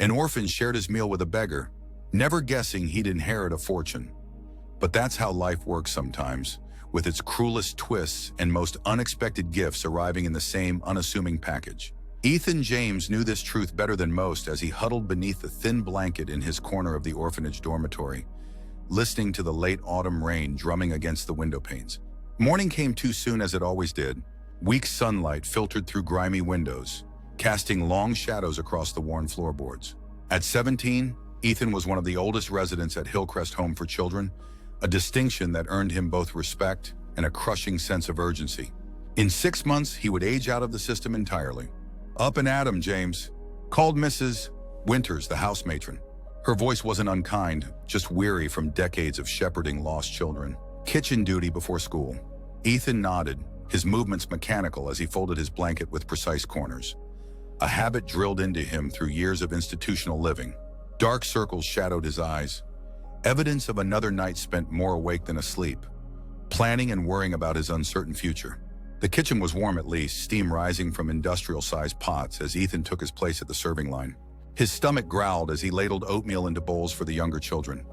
An orphan shared his meal with a beggar, never guessing he'd inherit a fortune. But that's how life works sometimes, with its cruelest twists and most unexpected gifts arriving in the same unassuming package. Ethan James knew this truth better than most as he huddled beneath the thin blanket in his corner of the orphanage dormitory, listening to the late autumn rain drumming against the window panes. Morning came too soon, as it always did. Weak sunlight filtered through grimy windows, casting long shadows across the worn floorboards. At 17, Ethan was one of the oldest residents at Hillcrest Home for Children, a distinction that earned him both respect and a crushing sense of urgency. In 6 months, he would age out of the system entirely. "Up and at 'em, James," called Mrs. Winters, the house matron. Her voice wasn't unkind, just weary from decades of shepherding lost children. "Kitchen duty before school." Ethan nodded, his movements mechanical as he folded his blanket with precise corners. A habit drilled into him through years of institutional living. Dark circles shadowed his eyes, evidence of another night spent more awake than asleep, planning and worrying about his uncertain future. The kitchen was warm at least, steam rising from industrial-sized pots as Ethan took his place at the serving line. His stomach growled as he ladled oatmeal into bowls for the younger children.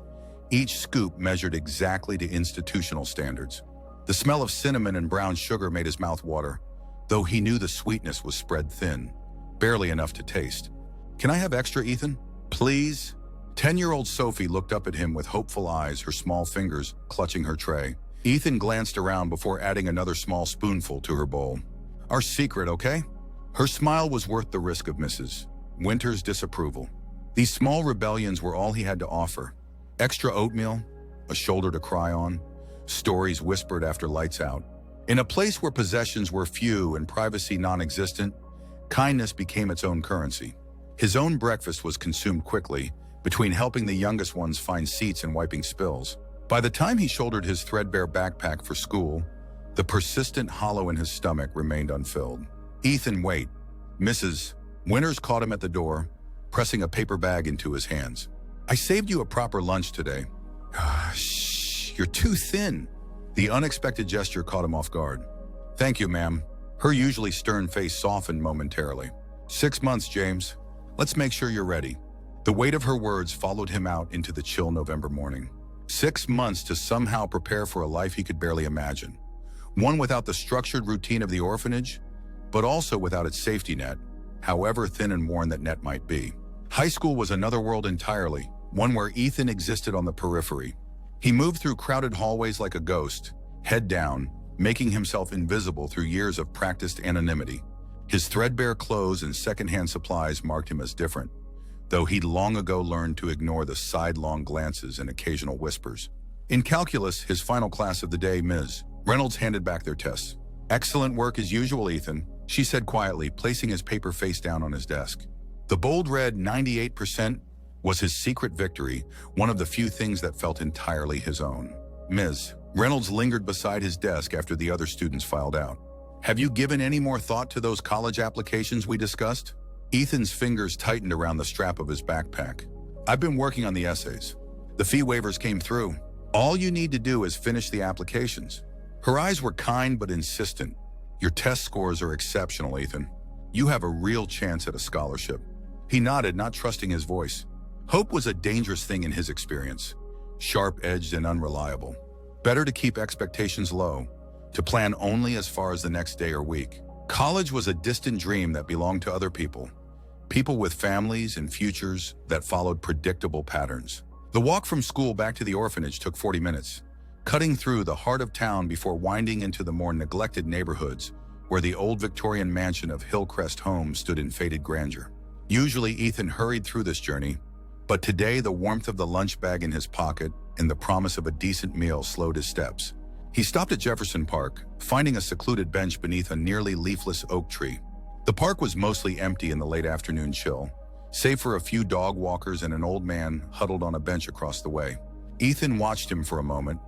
Each scoop measured exactly to institutional standards. The smell of cinnamon and brown sugar made his mouth water, though he knew the sweetness was spread thin, barely enough to taste. "Can I have extra, Ethan? Please?" 10-year-old Sophie looked up at him with hopeful eyes, her small fingers clutching her tray. Ethan glanced around before adding another small spoonful to her bowl. "Our secret, okay?" Her smile was worth the risk of Mrs. Winters' disapproval. These small rebellions were all he had to offer. Extra oatmeal, a shoulder to cry on, stories whispered after lights out. In a place where possessions were few and privacy non-existent, kindness became its own currency. His own breakfast was consumed quickly, between helping the youngest ones find seats and wiping spills. By the time he shouldered his threadbare backpack for school, the persistent hollow in his stomach remained unfilled. "Ethan, wait." Mrs. Winters caught him at the door, pressing a paper bag into his hands. "I saved you a proper lunch today." "Shh, you're too thin." The unexpected gesture caught him off guard. "Thank you, ma'am." Her usually stern face softened momentarily. 6 months, James. Let's make sure you're ready." The weight of her words followed him out into the chill November morning. 6 months to somehow prepare for a life he could barely imagine. One without the structured routine of the orphanage, but also without its safety net, however thin and worn that net might be. High school was another world entirely, one where Ethan existed on the periphery. He moved through crowded hallways like a ghost, head down, making himself invisible through years of practiced anonymity. His threadbare clothes and secondhand supplies marked him as different, though he'd long ago learned to ignore the sidelong glances and occasional whispers. In calculus, his final class of the day, Ms. Reynolds handed back their tests. "Excellent work as usual, Ethan," she said quietly, placing his paper face down on his desk. The bold red 98% was his secret victory, one of the few things that felt entirely his own. Ms. Reynolds lingered beside his desk after the other students filed out. "Have you given any more thought to those college applications we discussed?" Ethan's fingers tightened around the strap of his backpack. "I've been working on the essays. The fee waivers came through. All you need to do is finish the applications." Her eyes were kind but insistent. "Your test scores are exceptional, Ethan. You have a real chance at a scholarship." He nodded, not trusting his voice. Hope was a dangerous thing in his experience, sharp-edged and unreliable. Better to keep expectations low, to plan only as far as the next day or week. College was a distant dream that belonged to other people with families and futures that followed predictable patterns. The walk from school back to the orphanage took 40 minutes, cutting through the heart of town before winding into the more neglected neighborhoods where the old Victorian mansion of Hillcrest Home stood in faded grandeur. Usually Ethan hurried through this journey, but today the warmth of the lunch bag in his pocket and the promise of a decent meal slowed his steps. He stopped at Jefferson Park, finding a secluded bench beneath a nearly leafless oak tree. The park was mostly empty in the late afternoon chill, save for a few dog walkers and an old man huddled on a bench across the way. Ethan watched him for a moment,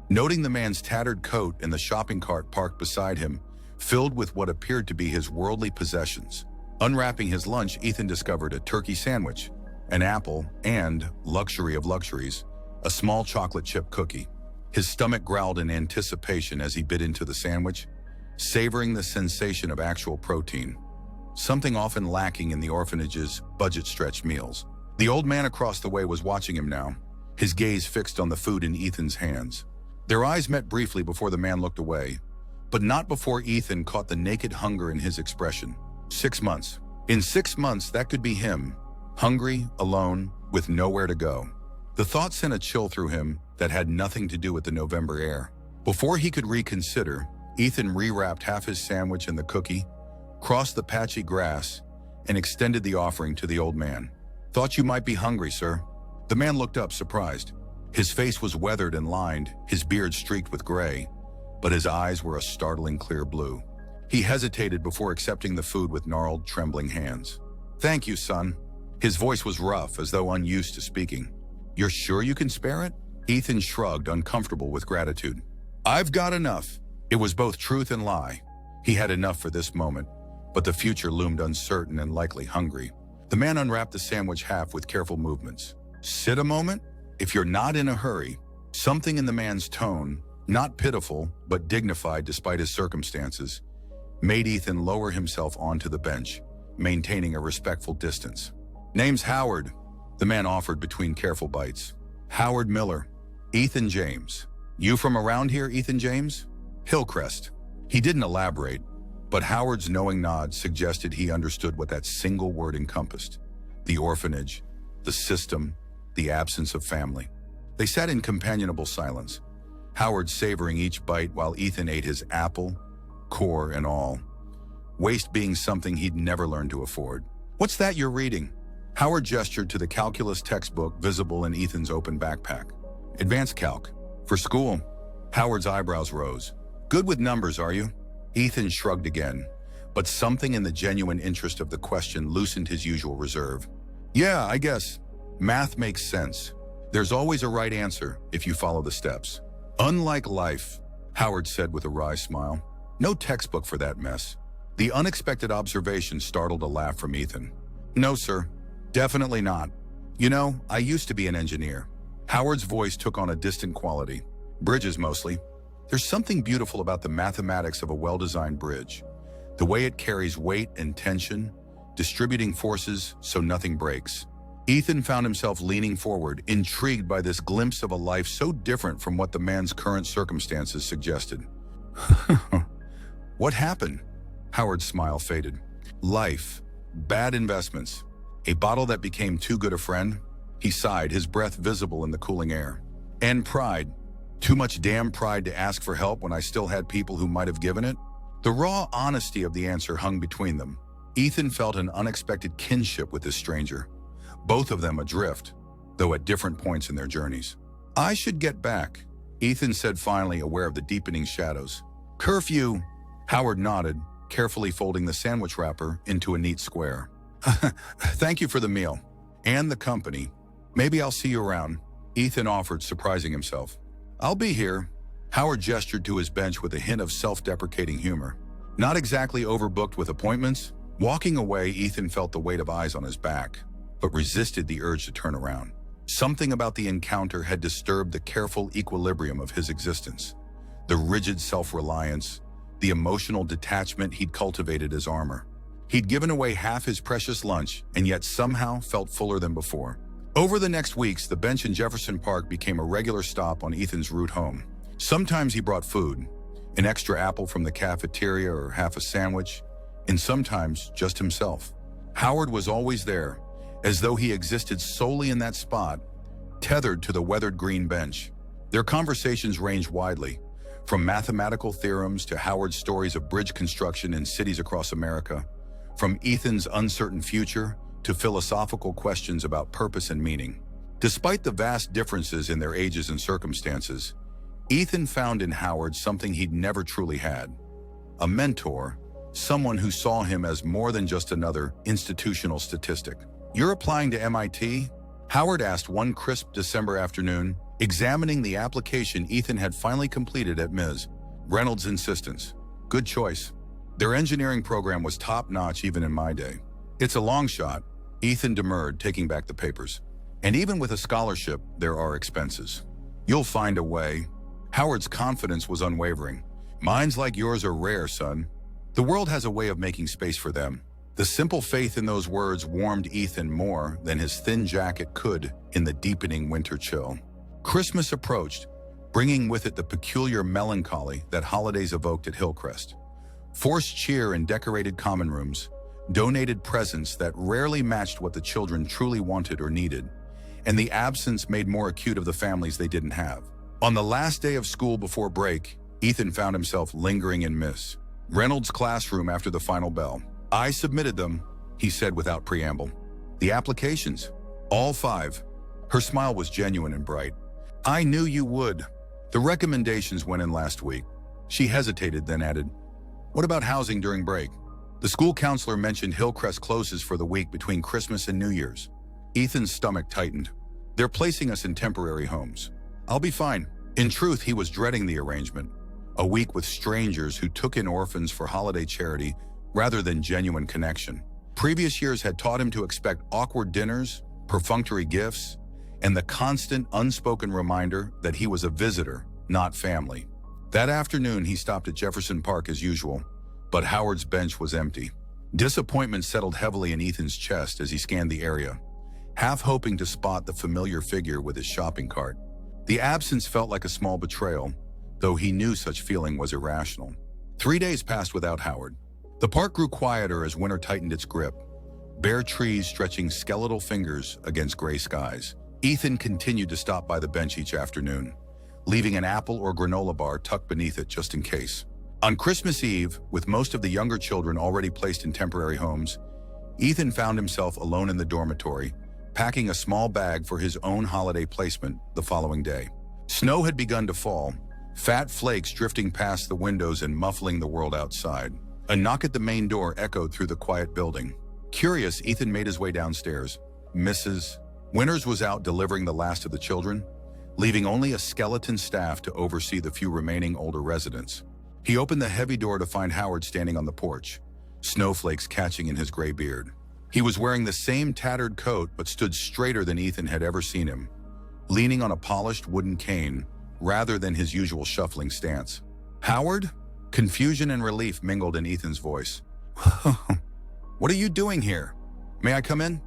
noting the man's tattered coat and the shopping cart parked beside him, filled with what appeared to be his worldly possessions. Unwrapping his lunch, Ethan discovered a turkey sandwich, an apple, and, luxury of luxuries, a small chocolate chip cookie. His stomach growled in anticipation as he bit into the sandwich, savoring the sensation of actual protein, something often lacking in the orphanage's budget-stretched meals. The old man across the way was watching him now, his gaze fixed on the food in Ethan's hands. Their eyes met briefly before the man looked away, but not before Ethan caught the naked hunger in his expression. 6 months. In 6 months, that could be him, hungry, alone, with nowhere to go. The thought sent a chill through him that had nothing to do with the November air. Before he could reconsider, Ethan rewrapped half his sandwich and the cookie, crossed the patchy grass, and extended the offering to the old man. "Thought you might be hungry, sir." The man looked up, surprised. His face was weathered and lined, his beard streaked with gray, but his eyes were a startling clear blue. He hesitated before accepting the food with gnarled, trembling hands. "Thank you, son." His voice was rough, as though unused to speaking. "You're sure you can spare it?" Ethan shrugged, uncomfortable with gratitude. "I've got enough." It was both truth and lie. He had enough for this moment, but the future loomed uncertain and likely hungry. The man unwrapped the sandwich half with careful movements. "Sit a moment? If you're not in a hurry." Something in the man's tone, not pitiful, but dignified despite his circumstances, made Ethan lower himself onto the bench, maintaining a respectful distance. "Name's Howard," the man offered between careful bites. "Howard Miller. Ethan James." "You from around here, Ethan James?" "Hillcrest." He didn't elaborate, but Howard's knowing nod suggested he understood what that single word encompassed. The orphanage, the system, the absence of family. They sat in companionable silence, Howard savoring each bite while Ethan ate his apple, core and all. Waste being something he'd never learned to afford. "What's that you're reading?" Howard gestured to the calculus textbook visible in Ethan's open backpack. "Advanced Calc. For school." Howard's eyebrows rose. "Good with numbers, are you?" Ethan shrugged again, but something in the genuine interest of the question loosened his usual reserve. "Yeah, I guess. Math makes sense. There's always a right answer if you follow the steps." "Unlike life," Howard said with a wry smile. "No textbook for that mess." The unexpected observation startled a laugh from Ethan. "No, sir. Definitely not. You know, I used to be an engineer." Howard's voice took on a distant quality. "Bridges mostly. There's something beautiful about the mathematics of a well-designed bridge. The way it carries weight and tension, distributing forces so nothing breaks." Ethan found himself leaning forward, intrigued by this glimpse of a life so different from what the man's current circumstances suggested. "What happened?" Howard's smile faded. "Life. Bad investments. A bottle that became too good a friend." He sighed, his breath visible in the cooling air. "And pride. Too much damn pride to ask for help when I still had people who might have given it." The raw honesty of the answer hung between them. Ethan felt an unexpected kinship with this stranger, both of them adrift, though at different points in their journeys. "I should get back," Ethan said finally, aware of the deepening shadows. "Curfew." Howard nodded, carefully folding the sandwich wrapper into a neat square. "Thank you for the meal. And the company. Maybe I'll see you around," Ethan offered, surprising himself. "I'll be here." Howard gestured to his bench with a hint of self-deprecating humor. Not exactly overbooked with appointments, walking away, Ethan felt the weight of eyes on his back, but resisted the urge to turn around. Something about the encounter had disturbed the careful equilibrium of his existence. The rigid self-reliance, the emotional detachment he'd cultivated as armor. He'd given away half his precious lunch and yet somehow felt fuller than before. Over the next weeks, the bench in Jefferson Park became a regular stop on Ethan's route home. Sometimes he brought food, an extra apple from the cafeteria or half a sandwich, and sometimes just himself. Howard was always there, as though he existed solely in that spot, tethered to the weathered green bench. Their conversations ranged widely, from mathematical theorems to Howard's stories of bridge construction in cities across America, from Ethan's uncertain future to philosophical questions about purpose and meaning. Despite the vast differences in their ages and circumstances, Ethan found in Howard something he'd never truly had. A mentor, someone who saw him as more than just another institutional statistic. "You're applying to MIT?" Howard asked one crisp December afternoon, examining the application Ethan had finally completed at Ms. Reynolds' insistence. "Good choice. Their engineering program was top-notch even in my day." "It's a long shot," Ethan demurred, taking back the papers. "And even with a scholarship, there are expenses." "You'll find a way." Howard's confidence was unwavering. "Minds like yours are rare, son. The world has a way of making space for them." The simple faith in those words warmed Ethan more than his thin jacket could in the deepening winter chill. Christmas approached, bringing with it the peculiar melancholy that holidays evoked at Hillcrest. Forced cheer in decorated common rooms, donated presents that rarely matched what the children truly wanted or needed, and the absence made more acute of the families they didn't have. On the last day of school before break, Ethan found himself lingering in Miss Reynolds' classroom after the final bell. "I submitted them," he said without preamble. "The applications. All 5. Her smile was genuine and bright. "I knew you would. The recommendations went in last week." She hesitated, then added, "What about housing during break?" The school counselor mentioned Hillcrest closes for the week between Christmas and New Year's. Ethan's stomach tightened. "They're placing us in temporary homes. I'll be fine." In truth, he was dreading the arrangement. A week with strangers who took in orphans for holiday charity rather than genuine connection. Previous years had taught him to expect awkward dinners, perfunctory gifts, and the constant, unspoken reminder that he was a visitor, not family. That afternoon, he stopped at Jefferson Park as usual, but Howard's bench was empty. Disappointment settled heavily in Ethan's chest as he scanned the area, half hoping to spot the familiar figure with his shopping cart. The absence felt like a small betrayal, though he knew such feeling was irrational. 3 days passed without Howard. The park grew quieter as winter tightened its grip, bare trees stretching skeletal fingers against gray skies. Ethan continued to stop by the bench each afternoon, leaving an apple or granola bar tucked beneath it just in case. On Christmas Eve, with most of the younger children already placed in temporary homes, Ethan found himself alone in the dormitory, packing a small bag for his own holiday placement the following day. Snow had begun to fall, fat flakes drifting past the windows and muffling the world outside. A knock at the main door echoed through the quiet building. Curious, Ethan made his way downstairs. Mrs. Winters was out delivering the last of the children, leaving only a skeleton staff to oversee the few remaining older residents. He opened the heavy door to find Howard standing on the porch, snowflakes catching in his gray beard. He was wearing the same tattered coat but stood straighter than Ethan had ever seen him, leaning on a polished wooden cane rather than his usual shuffling stance. "Howard?" Confusion and relief mingled in Ethan's voice. "What are you doing here? May I come in?"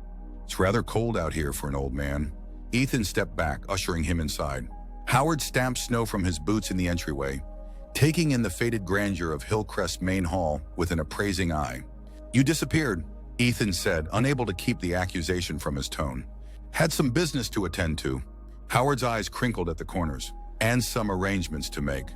"It's rather cold out here for an old man." Ethan stepped back, ushering him inside. Howard stamped snow from his boots in the entryway, taking in the faded grandeur of Hillcrest's main hall with an appraising eye. "You disappeared," Ethan said, unable to keep the accusation from his tone. "Had some business to attend to." Howard's eyes crinkled at the corners. "And some arrangements to make.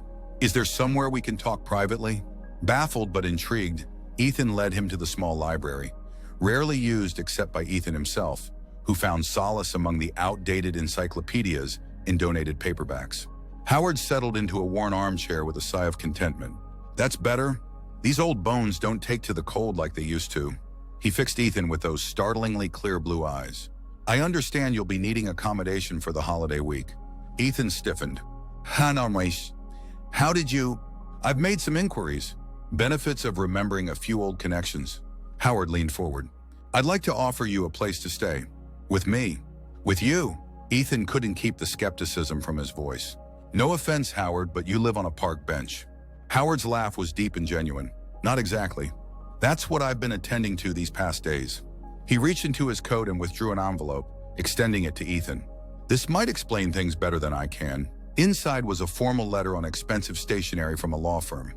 Is there somewhere we can talk privately?" Baffled but intrigued, Ethan led him to the small library, rarely used except by Ethan himself, who found solace among the outdated encyclopedias and donated paperbacks. Howard settled into a worn armchair with a sigh of contentment. "That's better. These old bones don't take to the cold like they used to." He fixed Ethan with those startlingly clear blue eyes. "I understand you'll be needing accommodation for the holiday week." Ethan stiffened. "How did you—" "I've made some inquiries." Benefits of remembering a few old connections. Howard leaned forward. "I'd like to offer you a place to stay." "With me?" "With you?" Ethan couldn't keep the skepticism from his voice. "No offense, Howard, but you live on a park bench." Howard's laugh was deep and genuine. "Not exactly. That's what I've been attending to these past days." He reached into his coat and withdrew an envelope, extending it to Ethan. "This might explain things better than I can." Inside was a formal letter on expensive stationery from a law firm,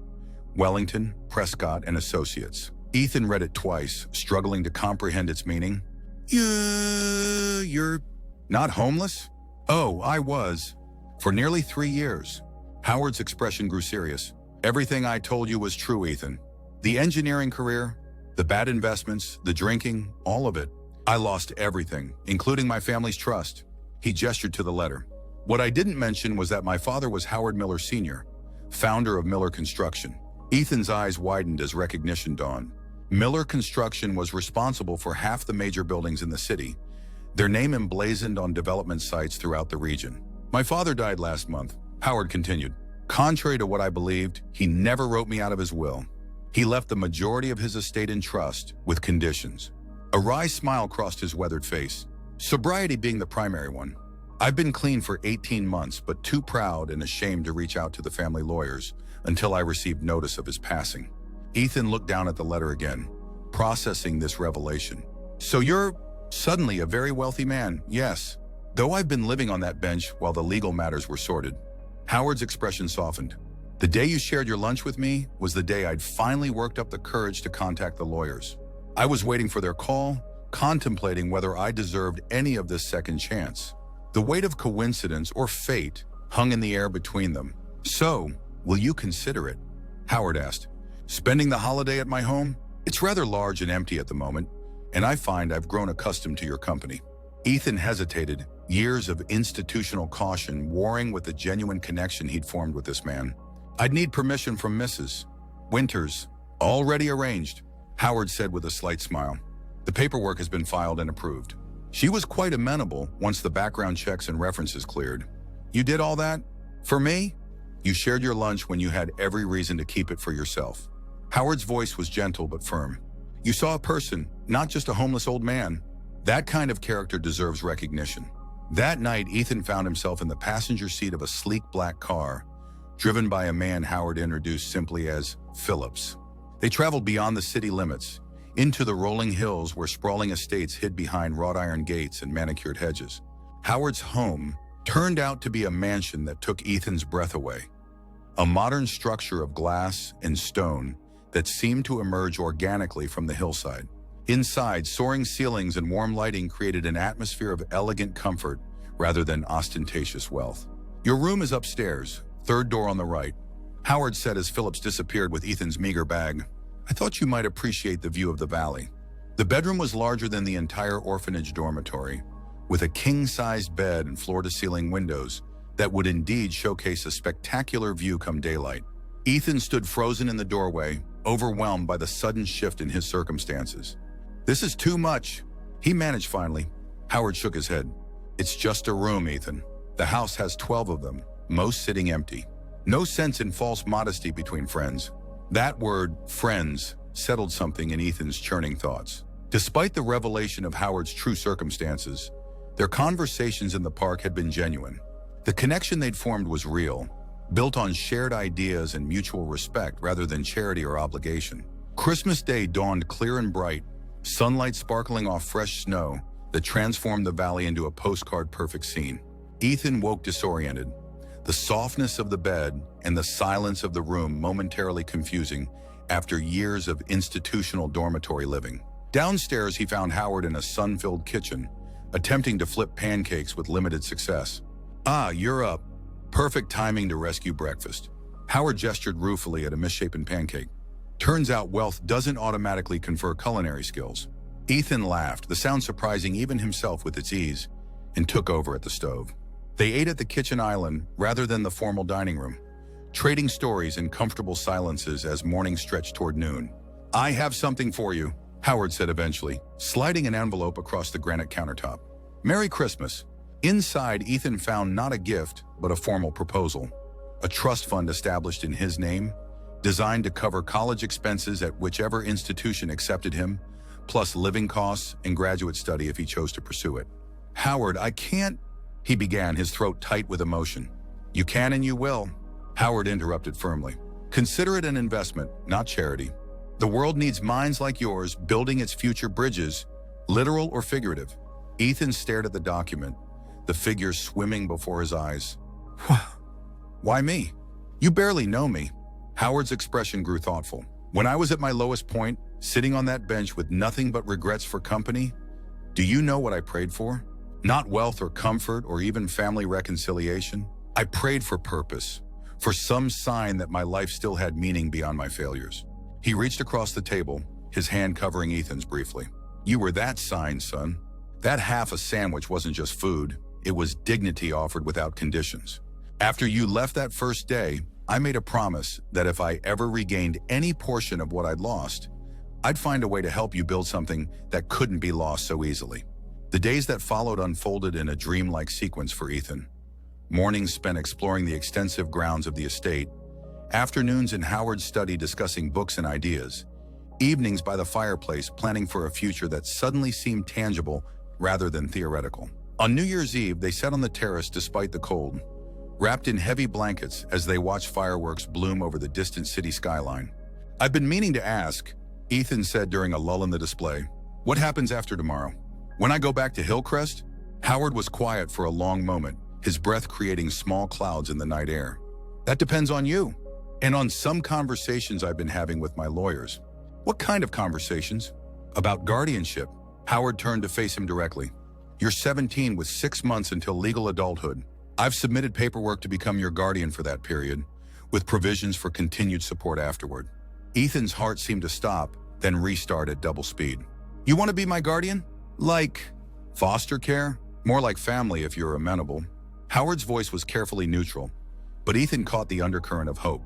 Wellington, Prescott, and Associates. Ethan read it twice, struggling to comprehend its meaning. You're not homeless?" "Oh, I was. For nearly 3 years." Howard's expression grew serious. "Everything I told you was true, Ethan. The engineering career, the bad investments, the drinking, all of it. I lost everything, including my family's trust." He gestured to the letter. "What I didn't mention was that my father was Howard Miller Sr., founder of Miller Construction." Ethan's eyes widened as recognition dawned. Miller Construction was responsible for half the major buildings in the city, their name emblazoned on development sites throughout the region. "My father died last month," Howard continued. "Contrary to what I believed, he never wrote me out of his will. He left the majority of his estate in trust, with conditions." A wry smile crossed his weathered face, sobriety being the primary one. "I've been clean for 18 months, but too proud and ashamed to reach out to the family lawyers until I received notice of his passing." Ethan looked down at the letter again. processing this revelation. So you're suddenly a very wealthy man, yes. Though I've been living on that bench while the legal matters were sorted. Howard's expression softened. The day you shared your lunch with me was the day I'd finally worked up the courage to contact the lawyers. I was waiting for their call, contemplating whether I deserved any of this second chance. The weight of coincidence or fate hung in the air between them. So, will you consider it? Howard asked. Spending the holiday at my home? It's rather large and empty at the moment, and I find I've grown accustomed to your company. Ethan hesitated, years of institutional caution warring with the genuine connection he'd formed with this man. I'd need permission from Mrs. Winters. Already arranged, Howard said with a slight smile. The paperwork has been filed and approved. She was quite amenable once the background checks and references cleared. You did all that? For me? You shared your lunch when you had every reason to keep it for yourself. Howard's voice was gentle but firm. You saw a person, not just a homeless old man. That kind of character deserves recognition. That night, Ethan found himself in the passenger seat of a sleek black car, driven by a man Howard introduced simply as Phillips. They traveled beyond the city limits, into the rolling hills where sprawling estates hid behind wrought iron gates and manicured hedges. Howard's home turned out to be a mansion that took Ethan's breath away. A modern structure of glass and stone that seemed to emerge organically from the hillside. Inside, soaring ceilings and warm lighting created an atmosphere of elegant comfort rather than ostentatious wealth. Your room is upstairs, third door on the right, Howard said as Phillips disappeared with Ethan's meager bag. I thought you might appreciate the view of the valley. The bedroom was larger than the entire orphanage dormitory, with a king-sized bed and floor-to-ceiling windows that would indeed showcase a spectacular view come daylight. Ethan stood frozen in the doorway, overwhelmed by the sudden shift in his circumstances. This is too much, he managed finally. Howard shook his head. It's just a room, Ethan. The house has 12 of them, most sitting empty. No sense in false modesty between friends. That word, friends, settled something in Ethan's churning thoughts. Despite the revelation of Howard's true circumstances, their conversations in the park had been genuine. The connection they'd formed was real, built on shared ideas and mutual respect rather than charity or obligation. Christmas Day dawned clear and bright, sunlight sparkling off fresh snow that transformed the valley into a postcard-perfect scene. Ethan woke disoriented, the softness of the bed and the silence of the room momentarily confusing after years of institutional dormitory living. Downstairs, he found Howard in a sun-filled kitchen, attempting to flip pancakes with limited success. Ah, you're up. Perfect timing to rescue breakfast. Howard gestured ruefully at a misshapen pancake. Turns out wealth doesn't automatically confer culinary skills. Ethan laughed, the sound surprising even himself with its ease, and took over at the stove. They ate at the kitchen island rather than the formal dining room, trading stories in comfortable silences as morning stretched toward noon. I have something for you, Howard said eventually, sliding an envelope across the granite countertop. Merry Christmas. Inside, Ethan found not a gift, but a formal proposal. A trust fund established in his name, designed to cover college expenses at whichever institution accepted him, plus living costs and graduate study if he chose to pursue it. Howard, I can't, he began, his throat tight with emotion. You can and you will, Howard interrupted firmly. Consider it an investment, not charity. The world needs minds like yours building its future bridges, literal or figurative. Ethan stared at the document, the figures swimming before his eyes. Why me? You barely know me. Howard's expression grew thoughtful. When I was at my lowest point, sitting on that bench with nothing but regrets for company, do you know what I prayed for? Not wealth or comfort or even family reconciliation. I prayed for purpose, for some sign that my life still had meaning beyond my failures. He reached across the table, his hand covering Ethan's briefly. You were that sign, son. That half a sandwich wasn't just food, it was dignity offered without conditions. After you left that first day, I made a promise that if I ever regained any portion of what I'd lost, I'd find a way to help you build something that couldn't be lost so easily. The days that followed unfolded in a dreamlike sequence for Ethan. Mornings spent exploring the extensive grounds of the estate, afternoons in Howard's study discussing books and ideas, evenings by the fireplace planning for a future that suddenly seemed tangible rather than theoretical. On New Year's Eve, they sat on the terrace despite the cold, wrapped in heavy blankets as they watched fireworks bloom over the distant city skyline. I've been meaning to ask, Ethan said during a lull in the display. What happens after tomorrow? When I go back to Hillcrest? Howard was quiet for a long moment, his breath creating small clouds in the night air. That depends on you, and on some conversations I've been having with my lawyers. What kind of conversations? About guardianship. Howard turned to face him directly. You're 17 with 6 months until legal adulthood. I've submitted paperwork to become your guardian for that period, with provisions for continued support afterward. Ethan's heart seemed to stop, then restart at double speed. You want to be my guardian? Like foster care? More like family if you're amenable. Howard's voice was carefully neutral, but Ethan caught the undercurrent of hope.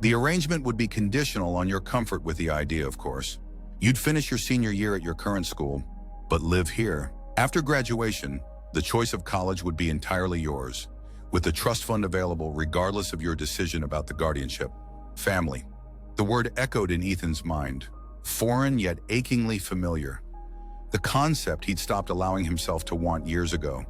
The arrangement would be conditional on your comfort with the idea, of course. You'd finish your senior year at your current school, but live here. After graduation, the choice of college would be entirely yours, with the trust fund available regardless of your decision about the guardianship. Family. The word echoed in Ethan's mind, foreign yet achingly familiar. The concept he'd stopped allowing himself to want years ago,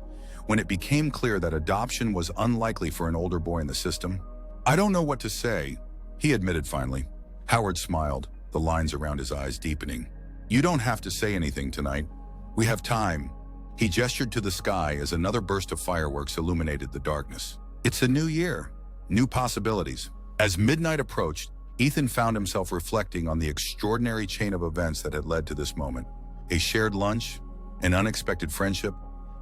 when it became clear that adoption was unlikely for an older boy in the system. I don't know what to say, he admitted finally. Howard smiled, the lines around his eyes deepening. You don't have to say anything tonight. We have time. He gestured to the sky as another burst of fireworks illuminated the darkness. It's a new year, new possibilities. As midnight approached, Ethan found himself reflecting on the extraordinary chain of events that had led to this moment. A shared lunch, an unexpected friendship,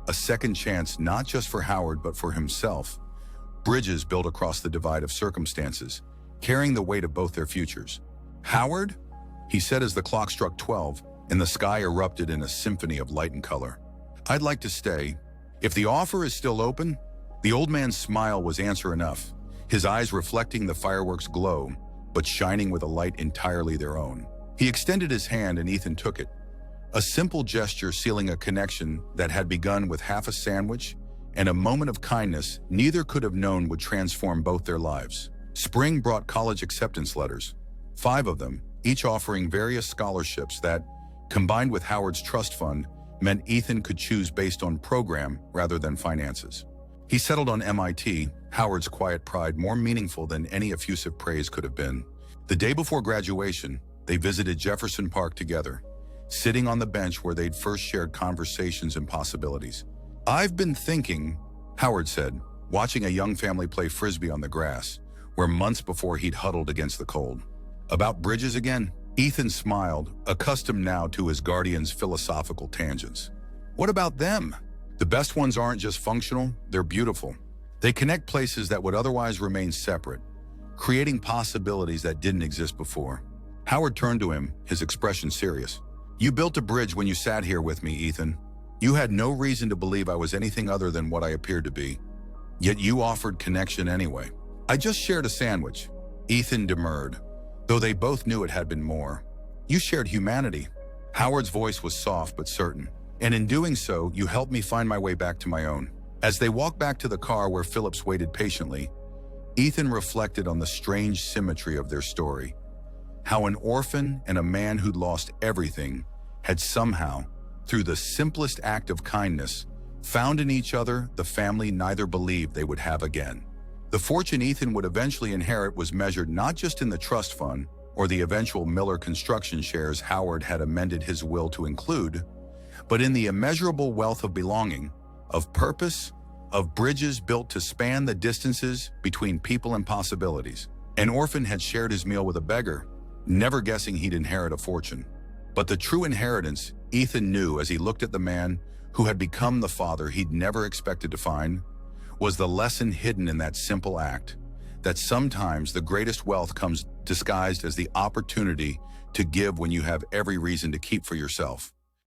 a second chance not just for Howard but for himself. Bridges built across the divide of circumstances, carrying the weight of both their futures. Howard? He said as the clock struck 12 and the sky erupted in a symphony of light and color. I'd like to stay. If the offer is still open? The old man's smile was answer enough, his eyes reflecting the fireworks' glow, but shining with a light entirely their own. He extended his hand and Ethan took it. A simple gesture sealing a connection that had begun with half a sandwich and a moment of kindness neither could have known would transform both their lives. Spring brought college acceptance letters, 5 of them, each offering various scholarships that, combined with Howard's trust fund, meant Ethan could choose based on program rather than finances. He settled on MIT, Howard's quiet pride more meaningful than any effusive praise could have been. The day before graduation, they visited Jefferson Park together, sitting on the bench where they'd first shared conversations and possibilities. I've been thinking, Howard said, watching a young family play frisbee on the grass, where months before he'd huddled against the cold. About bridges again? Ethan smiled, accustomed now to his guardian's philosophical tangents. What about them? The best ones aren't just functional, they're beautiful. They connect places that would otherwise remain separate, creating possibilities that didn't exist before. Howard turned to him, his expression serious. You built a bridge when you sat here with me, Ethan. You had no reason to believe I was anything other than what I appeared to be. Yet you offered connection anyway. I just shared a sandwich. Ethan demurred, though they both knew it had been more. You shared humanity. Howard's voice was soft but certain, and in doing so, you helped me find my way back to my own. As they walked back to the car where Phillips waited patiently, Ethan reflected on the strange symmetry of their story. How an orphan and a man who'd lost everything had somehow, through the simplest act of kindness, found in each other the family neither believed they would have again. The fortune Ethan would eventually inherit was measured not just in the trust fund or the eventual Miller construction shares Howard had amended his will to include, but in the immeasurable wealth of belonging, of purpose, of bridges built to span the distances between people and possibilities. An orphan had shared his meal with a beggar, never guessing he'd inherit a fortune. But the true inheritance, Ethan knew as he looked at the man who had become the father he'd never expected to find, was the lesson hidden in that simple act, that sometimes the greatest wealth comes disguised as the opportunity to give when you have every reason to keep for yourself.